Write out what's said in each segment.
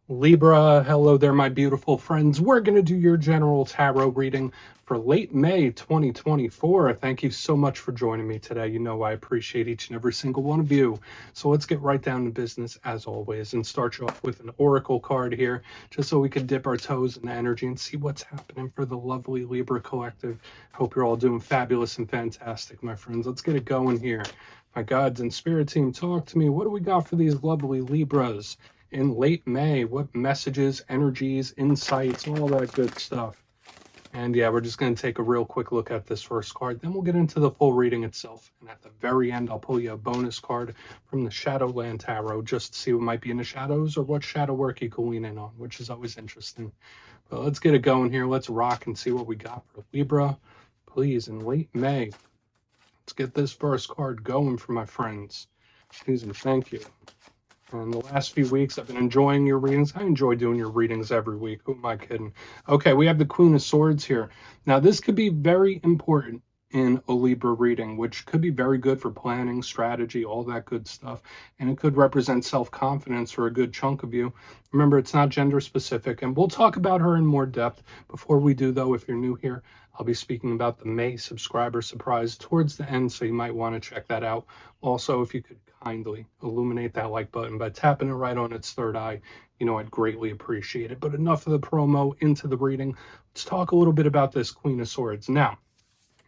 Libra, hello there, my beautiful friends. We're going to do your general tarot reading for late May 2024. Thank you so much for joining me today. You know I appreciate each and every single one of you. So let's get right down to business as always and start you off with an oracle card here, just so we can dip our toes in the energy and see what's happening for the lovely Libra collective. Hope you're all doing fabulous and fantastic, my friends. Let's get it going here. My gods and spirit team, talk to me. What do we got for these lovely Libras in late May? What messages, energies, insights, all that good stuff. And yeah, we're just going to take a real quick look at this first card. Then we'll get into the full reading itself. And at the very end, I'll pull you a bonus card from the Shadowland Tarot just to see what might be in the shadows or what shadow work you can lean in on, which is always interesting. But let's get it going here. Let's rock and see what we got for Libra. Please, in late May, let's get this first card going for my friends. Please and thank you. And the last few weeks, I've been enjoying your readings. I enjoy doing your readings every week. Who am I kidding? Okay, we have the Queen of Swords here. Now, this could be very important in a Libra reading, which could be very good for planning, strategy, all that good stuff. And it could represent self-confidence for a good chunk of you. Remember, it's not gender specific. And we'll talk about her in more depth. Before we do, though, if you're new here, I'll be speaking about the May subscriber surprise towards the end, so you might want to check that out. Also, if you could kindly illuminate that like button by tapping it right on its third eye, I'd greatly appreciate it. But enough of the promo, into the reading. Let's talk a little bit about this Queen of Swords. Now,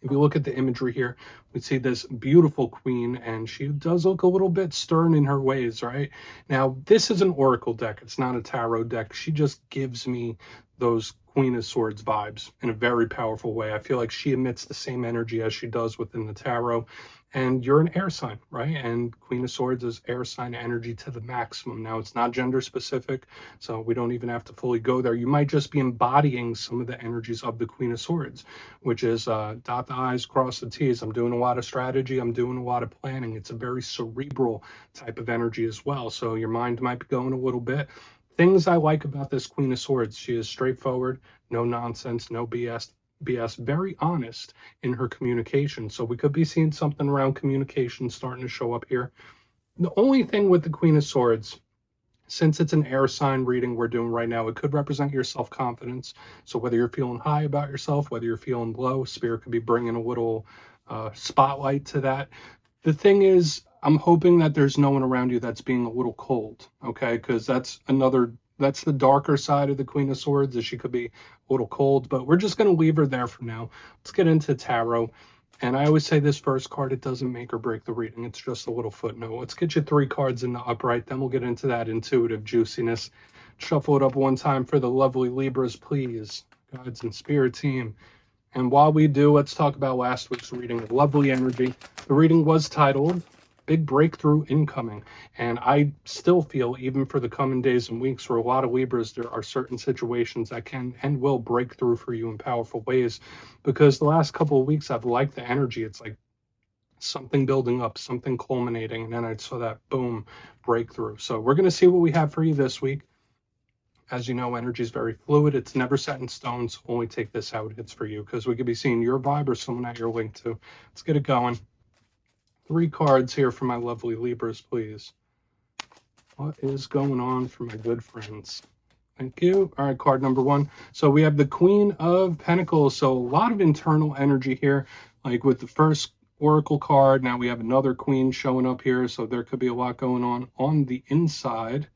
if you look at the imagery here, we see this beautiful queen, and she does look a little bit stern in her ways, right? Now, this is an oracle deck. It's not a tarot deck. She just gives me those Queen of Swords vibes in a very powerful way. I feel like she emits the same energy as she does within the tarot. And you're an air sign, right? And Queen of Swords is air sign energy to the maximum. Now, it's not gender specific, so we don't even have to fully go there. You might just be embodying some of the energies of the Queen of Swords, which is dot the I's, cross the T's. I'm doing a lot of strategy. I'm doing a lot of planning. It's a very cerebral type of energy as well. So your mind might be going a little bit. Things I like about this Queen of Swords: she is straightforward, no nonsense, no BS, very honest in her communication. So we could be seeing something around communication starting to show up here. The only thing with the Queen of Swords, since it's an air sign reading we're doing right now, it could represent your self-confidence. So whether you're feeling high about yourself, whether you're feeling low, Spirit could be bringing a little spotlight to that. The thing is, I'm hoping that there's no one around you that's being a little cold, okay? Because that's the darker side of the Queen of Swords, is she could be a little cold, but we're just going to leave her there for now. Let's get into tarot. And I always say this first card, it doesn't make or break the reading. It's just a little footnote. Let's get you 3 cards in the upright, then we'll get into that intuitive juiciness. Shuffle it up one time for the lovely Libras, please. Guides and spirit team. And while we do, let's talk about last week's reading of lovely energy. The reading was titled Big Breakthrough Incoming. And I still feel, even for the coming days and weeks, for a lot of Libras, there are certain situations that can and will break through for you in powerful ways. Because the last couple of weeks, I've liked the energy. It's like something building up, something culminating, and then I saw that boom, breakthrough. So we're going to see what we have for you this week. As you know, energy is very fluid. It's never set in stone, so only take this how it hits for you, because we could be seeing your vibe or someone that you're linked to. Let's get it going. 3 cards here for my lovely Libras, please. What is going on for my good friends? Thank you. All right, card number 1. So we have the Queen of Pentacles. So a lot of internal energy here, like with the first Oracle card. Now we have another Queen showing up here, so there could be a lot going on the inside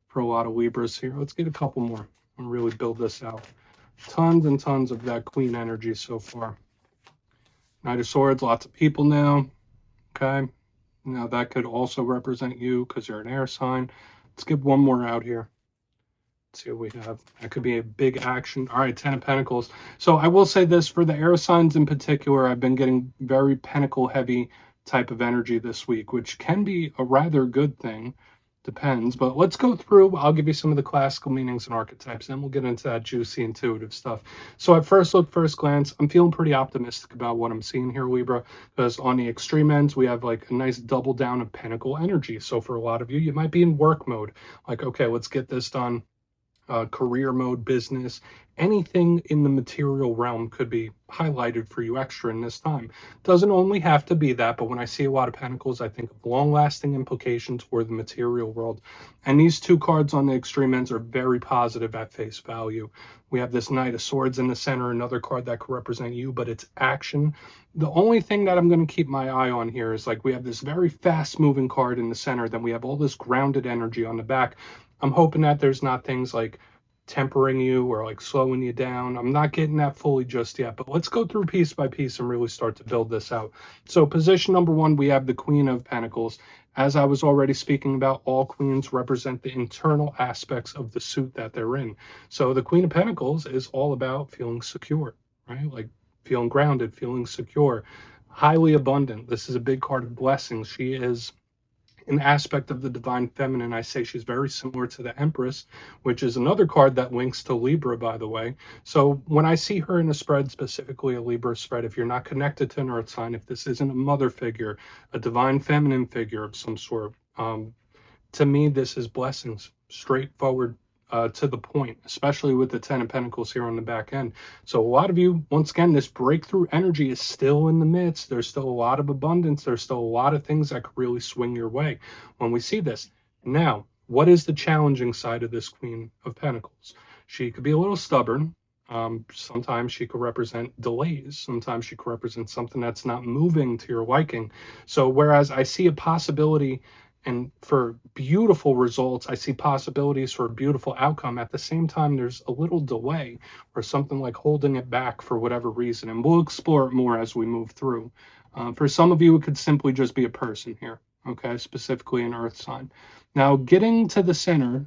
for a lot of Libras here. Let's get a couple more and really build this out. Tons and tons of that Queen energy so far. Knight of Swords, lots of people now. Okay, now that could also represent you because you're an air sign. Let's get one more out here. Let's see what we have. That could be a big action. All right, 10 of Pentacles. So I will say this, for the air signs in particular, I've been getting very pentacle heavy type of energy this week, which can be a rather good thing. Depends, but let's go through. I'll give you some of the classical meanings and archetypes, and we'll get into that juicy intuitive stuff. So at first look, first glance, I'm feeling pretty optimistic about what I'm seeing here, Libra, because on the extreme ends, we have like a nice double down of pentacle energy. So for a lot of you, you might be in work mode, like, okay, let's get this done. career mode, business, anything in the material realm could be highlighted for you extra in this time. Doesn't only have to be that, but when I see a lot of pentacles, I think of long-lasting implications for the material world. And these two cards on the extreme ends are very positive at face value. We have this Knight of Swords in the center, another card that could represent you, but it's action. The only thing that I'm going to keep my eye on here is, like, we have this very fast-moving card in the center, then we have all this grounded energy on the back. I'm hoping that there's not things like tempering you or like slowing you down. I'm not getting that fully just yet, but let's go through piece by piece and really start to build this out. So position number one, we have the Queen of Pentacles. As I was already speaking about, all queens represent the internal aspects of the suit that they're in. So the Queen of Pentacles is all about feeling secure, right? Like feeling grounded, feeling secure, highly abundant. This is a big card of blessings. She is an aspect of the divine feminine. I say she's very similar to the Empress, which is another card that links to Libra, by the way. So when I see her in a spread, specifically a Libra spread, if you're not connected to an earth sign, if this isn't a mother figure, a divine feminine figure of some sort, to me, this is blessings, straightforward, to the point, especially with the Ten of Pentacles here on the back end. So a lot of you, once again, this breakthrough energy is still in the midst. There's still a lot of abundance. There's still a lot of things that could really swing your way when we see this. Now, what is the challenging side of this Queen of Pentacles? She could be a little stubborn. Sometimes she could represent delays. Sometimes she could represent something that's not moving to your liking. So whereas I see a possibility and for beautiful results, I see possibilities for a beautiful outcome. At the same time, there's a little delay or something like holding it back for whatever reason. And we'll explore it more as we move through. For some of you, it could simply just be a person here, okay, specifically an earth sign. Now, getting to the center,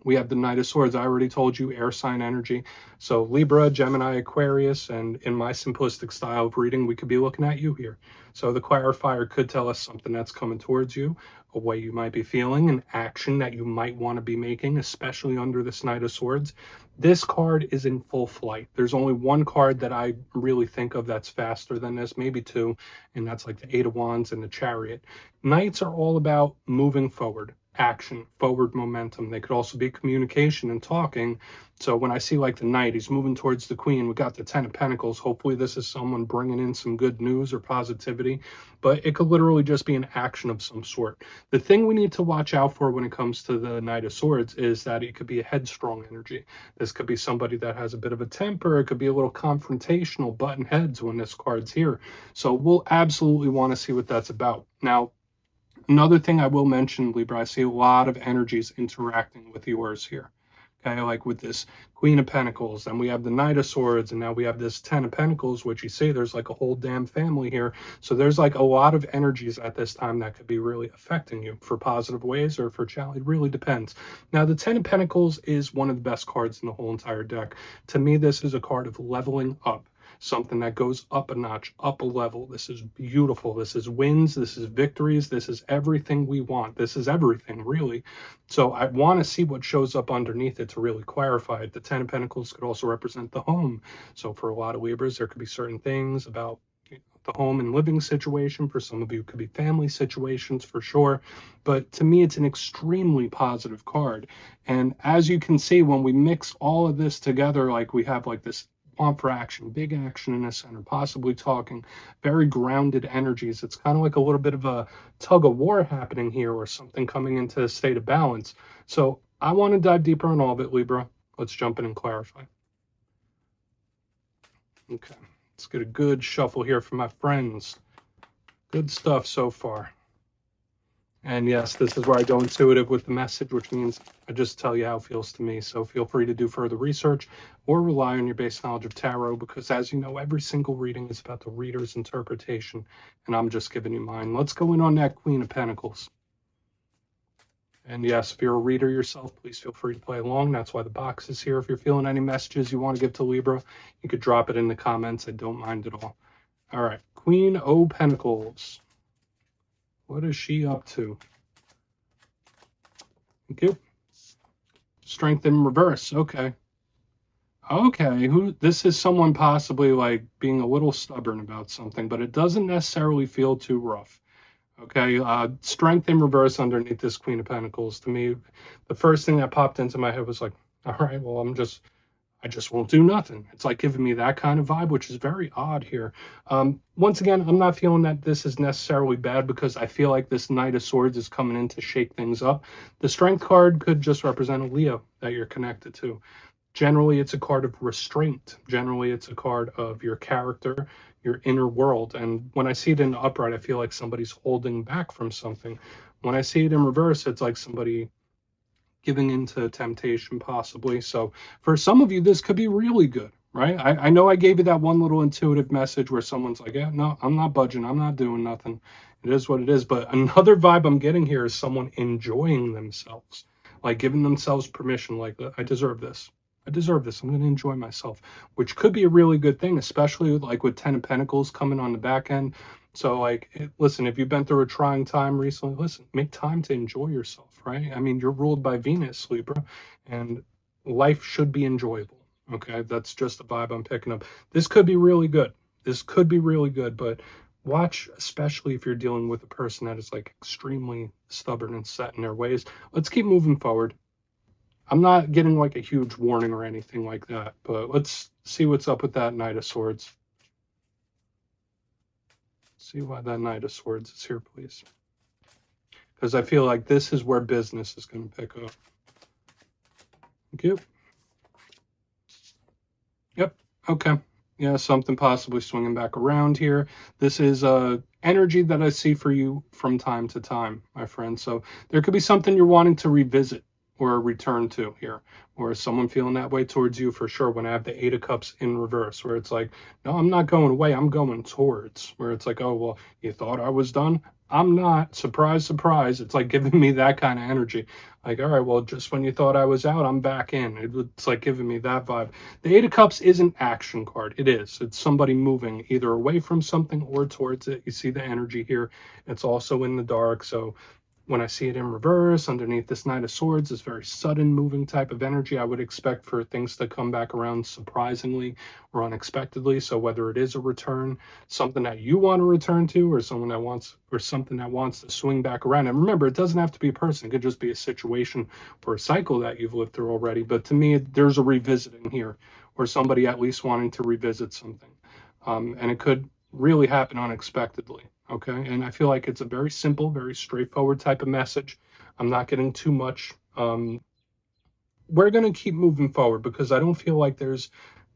we have the Knight of Swords. I already told you, air sign energy. So Libra, Gemini, Aquarius, and in my simplistic style of reading, we could be looking at you here. So the clarifier could tell us something that's coming towards you, a way you might be feeling, an action that you might want to be making, especially under this Knight of Swords. This card is in full flight. There's only one card that I really think of that's faster than this, maybe two, and that's like the Eight of Wands and the Chariot. Knights are all about moving forward, action, forward momentum. They could also be communication and talking. So when I see like the Knight, he's moving towards the Queen. We got the Ten of Pentacles. Hopefully this is someone bringing in some good news or positivity, but it could literally just be an action of some sort. The thing we need to watch out for when it comes to the Knight of Swords is that it could be a headstrong energy. This could be somebody that has a bit of a temper. It could be a little confrontational, button heads when this card's here. So we'll absolutely want to see what that's about. Now, another thing I will mention, Libra, I see a lot of energies interacting with yours here. Okay, like with this Queen of Pentacles, and we have the Knight of Swords, and now we have this Ten of Pentacles, which you see there's like a whole damn family here. So there's like a lot of energies at this time that could be really affecting you for positive ways or for challenge. It really depends. Now, the Ten of Pentacles is one of the best cards in the whole entire deck. To me, this is a card of leveling up. Something that goes up a notch, up a level. This is beautiful. This is wins. This is victories. This is everything we want. This is everything, really. So I want to see what shows up underneath it to really clarify it. The Ten of Pentacles could also represent the home. So for a lot of Libras, there could be certain things about the home and living situation. For some of you, it could be family situations for sure. But to me, it's an extremely positive card. And as you can see, when we mix all of this together, like we have like this want for action, big action in the center, possibly talking, very grounded energies. It's kind of like a little bit of a tug of war happening here or something coming into a state of balance. So I want to dive deeper on all of it, Libra. Let's jump in and clarify. Okay, let's get a good shuffle here from my friends. Good stuff so far. And yes, this is where I go intuitive with the message, which means I just tell you how it feels to me. So feel free to do further research or rely on your base knowledge of tarot, because as you know, every single reading is about the reader's interpretation, and I'm just giving you mine. Let's go in on that Queen of Pentacles. And yes, if you're a reader yourself, please feel free to play along. That's why the box is here. If you're feeling any messages you want to give to Libra, you could drop it in the comments. I don't mind at all. All right, Queen of Pentacles. What is she up to? Thank you. Strength in reverse. Okay. Okay. This is someone possibly like being a little stubborn about something, but it doesn't necessarily feel too rough. Okay. Strength in reverse underneath this Queen of Pentacles. To me, the first thing that popped into my head was like All right, well, I just won't do nothing. It's like giving me that kind of vibe, which is very odd here. Once again, I'm not feeling that this is necessarily bad because I feel like this Knight of Swords is coming in to shake things up. The Strength card could just represent a Leo that you're connected to. Generally, it's a card of restraint. Generally, it's a card of your character, your inner world. And when I see it in the upright, I feel like somebody's holding back from something. When I see it in reverse, it's like somebody giving into temptation, possibly. So for some of you, this could be really good, right? I know I gave you that one little intuitive message where someone's like, yeah, no, I'm not budging. I'm not doing nothing. It is what it is. But another vibe I'm getting here is someone enjoying themselves, like giving themselves permission, like, I deserve this. I deserve this. I'm going to enjoy myself, which could be a really good thing, especially like with 10 of Pentacles coming on the back end. So, like, listen, if you've been through a trying time recently, listen, make time to enjoy yourself, right? I mean, you're ruled by Venus, Libra, and life should be enjoyable. Okay, that's just the vibe I'm picking up. This could be really good. This could be really good, but watch, especially if you're dealing with a person that is like extremely stubborn and set in their ways. Let's keep moving forward. I'm not getting like a huge warning or anything like that, but let's see what's up with that Knight of Swords. See why that Knight of Swords is here, please. Because I feel like this is where business is going to pick up. Thank you. Yep. Okay. Yeah, something possibly swinging back around here. This is energy that I see for you from time to time, my friend. So there could be something you're wanting to revisit or return to here, or is someone feeling that way towards you for sure. When I have the Eight of Cups in reverse, where it's like, no, I'm not going away, I'm going towards, where it's like, oh, well, you thought I was done? I'm not. Surprise, surprise. It's like giving me that kind of energy. Like, all right, well, just when you thought I was out, I'm back in. It's like giving me that vibe. The Eight of Cups is an action card. It is. It's somebody moving either away from something or towards it. You see the energy here. It's also in the dark. So when I see it in reverse, underneath this Knight of Swords, this very sudden moving type of energy, I would expect for things to come back around surprisingly or unexpectedly. So whether it is a return, something that you want to return to, or someone that wants, or something that wants to swing back around. And remember, it doesn't have to be a person. It could just be a situation or a cycle that you've lived through already. But to me, there's a revisiting here, or somebody at least wanting to revisit something. And it could really happen unexpectedly. Okay, and I feel like it's a very simple, very straightforward type of message. I'm not getting too much. We're going to keep moving forward because I don't feel like there's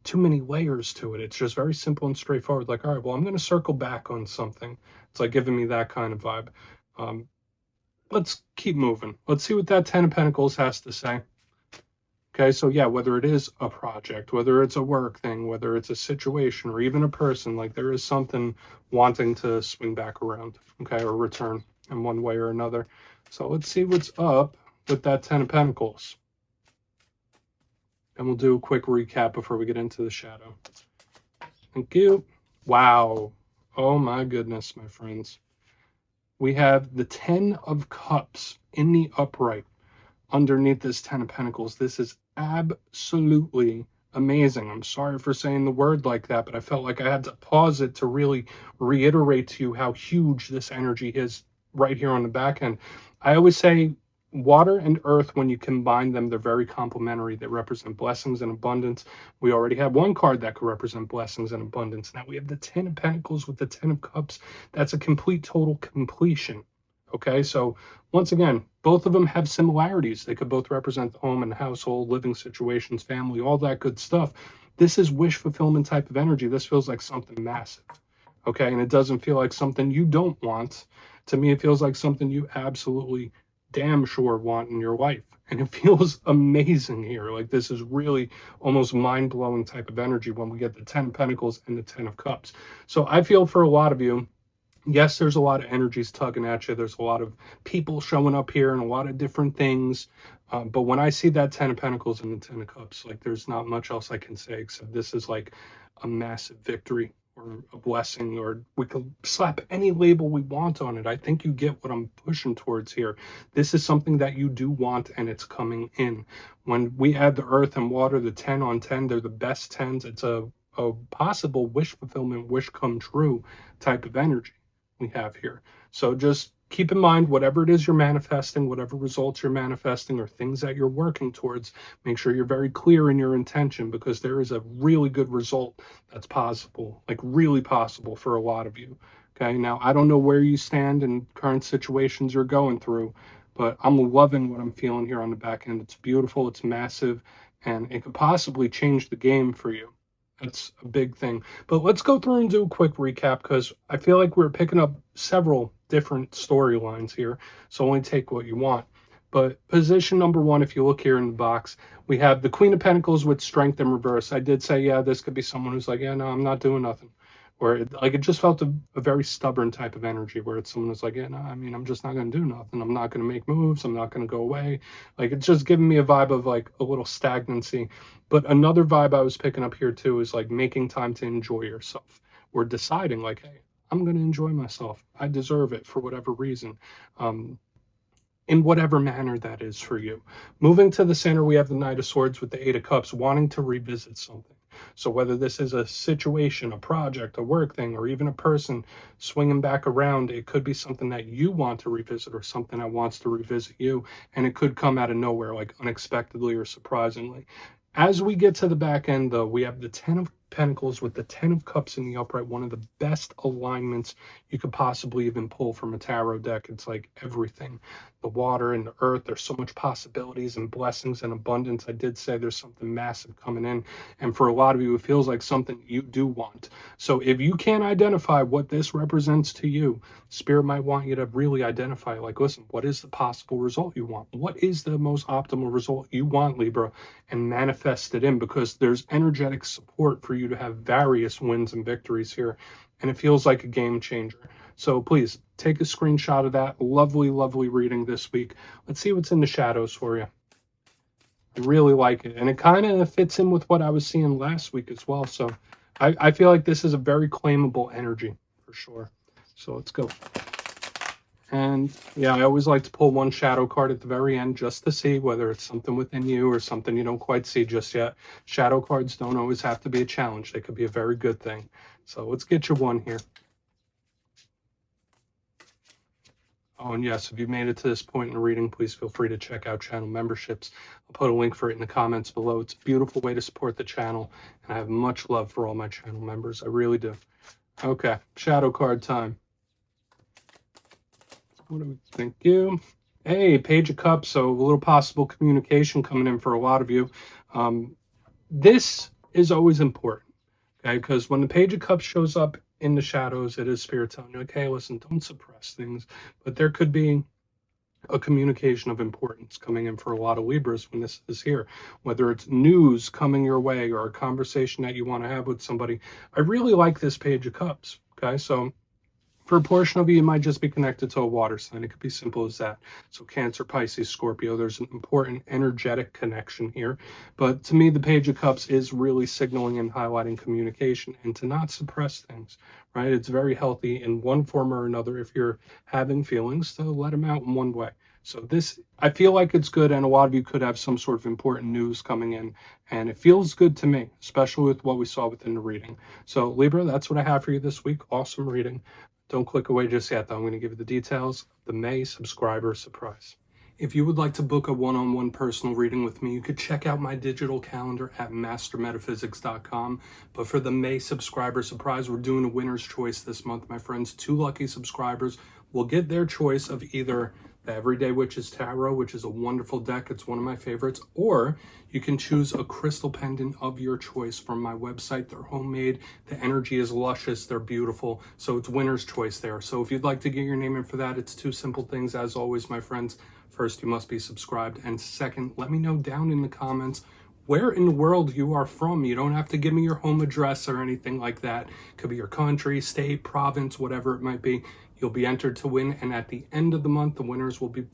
too many layers to it. It's just very simple and straightforward. Like, all right, well, I'm going to circle back on something. It's like giving me that kind of vibe. Let's keep moving. Let's see what that 10 of Pentacles has to say. Okay, so yeah, whether it is a project, whether it's a work thing, whether it's a situation, or even a person, like there is something wanting to swing back around, okay, or return in one way or another. So let's see what's up with that 10 of Pentacles. And we'll do a quick recap before we get into the shadow. Thank you. Wow. Oh my goodness, my friends. We have the 10 of Cups in the upright underneath this 10 of Pentacles. This is absolutely amazing. I'm sorry for saying the word like that, but I felt like I had to pause it to really reiterate to you how huge this energy is right here on the back end. I always say water and earth, when you combine them, they're very complementary. They represent blessings and abundance. We already have one card that could represent blessings and abundance. Now we have the 10 of Pentacles with the 10 of Cups. That's a complete, total completion. Okay, so once again, both of them have similarities. They could both represent the home and household, living situations, family, all that good stuff. This is wish fulfillment type of energy. This feels like something massive. Okay, and it doesn't feel like something you don't want. To me, it feels like something you absolutely damn sure want in your life. And it feels amazing here. Like this is really almost mind-blowing type of energy when we get the 10 of Pentacles and the 10 of Cups. So I feel for a lot of you, yes, there's a lot of energies tugging at you. There's a lot of people showing up here and a lot of different things. But when I see that 10 of Pentacles and the 10 of Cups, like there's not much else I can say except this is like a massive victory or a blessing, or we could slap any label we want on it. I think you get what I'm pushing towards here. This is something that you do want and it's coming in. When we add the earth and water, the 10 on 10, they're the best 10s. It's a possible wish fulfillment, wish come true type of energy we have here. So just keep in mind, whatever it is you're manifesting, whatever results you're manifesting or things that you're working towards, make sure you're very clear in your intention, because there is a really good result that's possible, like really possible for a lot of you. Okay, now I don't know where you stand in current situations you're going through, but I'm loving what I'm feeling here on the back end. It's beautiful, it's massive, and it could possibly change the game for you. That's a big thing. But let's go through and do a quick recap, because I feel like we're picking up several different storylines here. So only take what you want. But position number one, if you look here in the box, we have the Queen of Pentacles with Strength in reverse. I did say, yeah, this could be someone who's like, yeah, no, I'm not doing nothing. Or it just felt a very stubborn type of energy, where it's someone who's like, yeah, no, I mean, I'm just not going to do nothing. I'm not going to make moves. I'm not going to go away. Like, it's just giving me a vibe of like a little stagnancy. But another vibe I was picking up here too is like making time to enjoy yourself, or deciding like, hey, I'm going to enjoy myself. I deserve it for whatever reason. In whatever manner that is for you. Moving to the center, we have the Knight of Swords with the Eight of Cups, wanting to revisit something. So whether this is a situation, a project, a work thing, or even a person swinging back around, it could be something that you want to revisit, or something that wants to revisit you. And it could come out of nowhere, like unexpectedly or surprisingly. As we get to the back end, though, we have the Ten of Pentacles with the Ten of Cups in the upright, one of the best alignments you could possibly even pull from a tarot deck. It's like everything, the water and the earth, there's so much possibilities and blessings and abundance. I did say there's something massive coming in, and for a lot of you it feels like something you do want. So if you can't identify what this represents to you, Spirit might want you to really identify, like, listen, what is the possible result you want? What is the most optimal result you want, Libra? And manifest it in, because there's energetic support for you to have various wins and victories here, and it feels like a game changer. So please take a screenshot of that. Lovely, lovely reading this week. Let's see what's in the shadows for you. I really like it, and it kind of fits in with what I was seeing last week as well. So I feel like this is a very claimable energy for sure. So let's go. And yeah, I always like to pull one shadow card at the very end, just to see whether it's something within you or something you don't quite see just yet. Shadow cards don't always have to be a challenge. They could be a very good thing. So let's get you one here. Oh, and yes, if you've made it to this point in the reading, please feel free to check out channel memberships. I'll put a link for it in the comments below. It's a beautiful way to support the channel, and I have much love for all my channel members. I really do. Okay, shadow card time. What do we think? You? Hey, Page of Cups. So a little possible communication coming in for a lot of you. This is always important, okay? Because when the Page of Cups shows up in the shadows, it is Spirit telling you, okay, listen, don't suppress things. But there could be a communication of importance coming in for a lot of Libras when this is here, whether it's news coming your way or a conversation that you want to have with somebody. I really like this Page of Cups, okay? So for a portion of you, it might just be connected to a water sign. It could be simple as that. So Cancer, Pisces, Scorpio, there's an important energetic connection here. But to me, the Page of Cups is really signaling and highlighting communication, and to not suppress things, right? It's very healthy in one form or another, if you're having feelings, to let them out in one way. So this, I feel like it's good, and a lot of you could have some sort of important news coming in, and it feels good to me, especially with what we saw within the reading. So Libra, that's what I have for you this week. Awesome reading. Don't click away just yet, though. I'm going to give you the details of the May subscriber surprise. If you would like to book a one-on-one personal reading with me, you could check out my digital calendar at mastermetaphysics.com. But for the May subscriber surprise, we're doing a winner's choice this month, my friends. 2 lucky subscribers will get their choice of either the Everyday Witches Tarot, which is a wonderful deck. It's one of my favorites. Or you can choose a crystal pendant of your choice from my website. They're homemade. The energy is luscious. They're beautiful. So it's winner's choice there. So if you'd like to get your name in for that, it's 2 simple things. As always, my friends, first, you must be subscribed. And second, let me know down in the comments where in the world you are from. You don't have to give me your home address or anything like that. It could be your country, state, province, whatever it might be. You'll be entered to win, and at the end of the month, the winners will be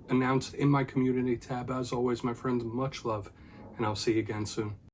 announced in my community tab. As always, my friends, much love, and I'll see you again soon.